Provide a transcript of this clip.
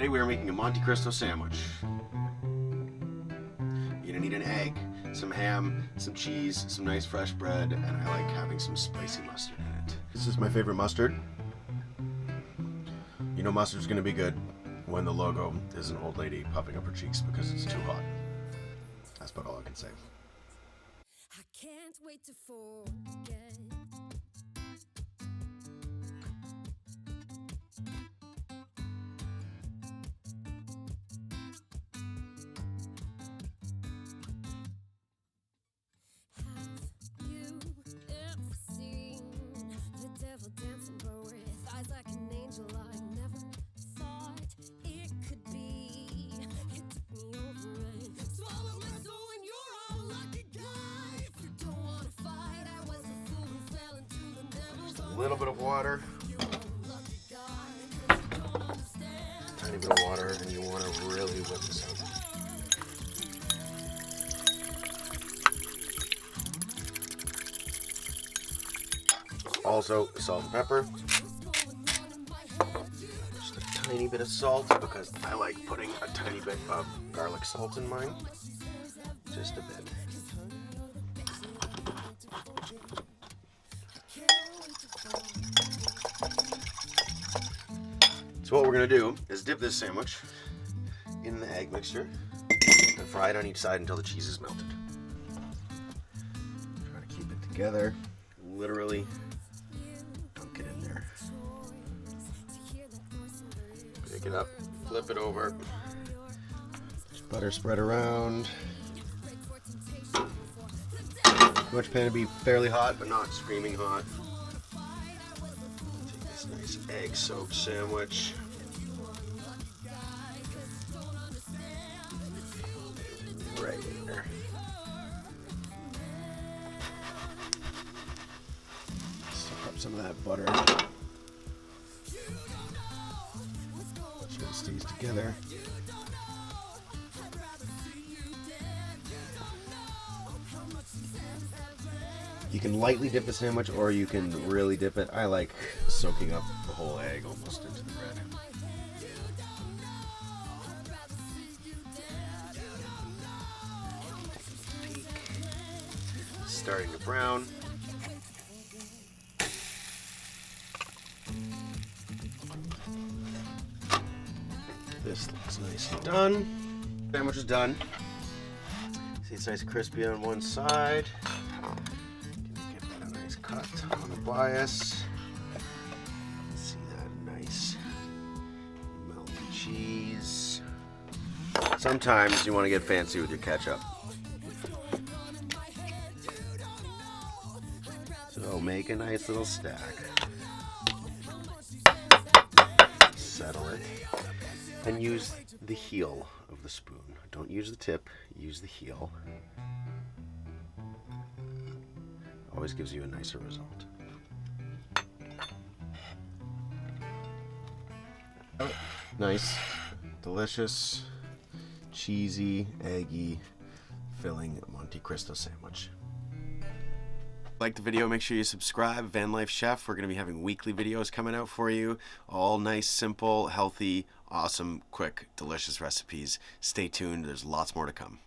Today we are making a Monte Cristo sandwich. You're gonna need an egg, some ham, some cheese, some nice fresh bread, and I like having some spicy mustard in it. This is my favorite mustard. You know mustard's gonna be good when the logo is an old lady puffing up her cheeks because it's too hot. That's about all I can say. I can't wait to forget. Have you ever seen the devil dancing but with eyes like an angel? I never thought it could be. It took me over and swallowed my soul, and you're all like a guy. If you don't want to fight, I was a fool who fell into the devil's Just a little bit of water. You're a lucky guy, 'cause you don't understand. Tiny bit of water, and you want to really whip this up. Also, salt and pepper. Just a tiny bit of salt because I like putting a tiny bit of garlic salt in mine. Just a bit. So what we're going to do is dip this sandwich in the egg mixture and fry it on each side until the cheese is melted. Try to keep it together. Literally dunk it in there. Pick it up, flip it over. Butter spread around. You want your pan to be fairly hot, but not screaming hot. Take this nice egg-soaked sandwich. Right in there. Soak up some of that butter. Make sure it stays together. You can lightly dip the sandwich or you can really dip it. I like soaking up the whole egg almost into the bread. Starting to brown. This looks nice and done. Sandwich is done. See, it's nice and crispy on one side. Give that a nice cut on the bias. See that nice melted cheese. Sometimes you want to get fancy with your ketchup. So make a nice little stack. Settle it. And use the heel of the spoon. Don't use the tip, use the heel. Always gives you a nicer result. Nice, delicious, cheesy, eggy, filling Monte Cristo sandwich. Like the video, make sure you subscribe. Van Life Chef, we're going to be having weekly videos coming out for you. All nice, simple, healthy, awesome, quick, delicious recipes. Stay tuned. There's lots more to come.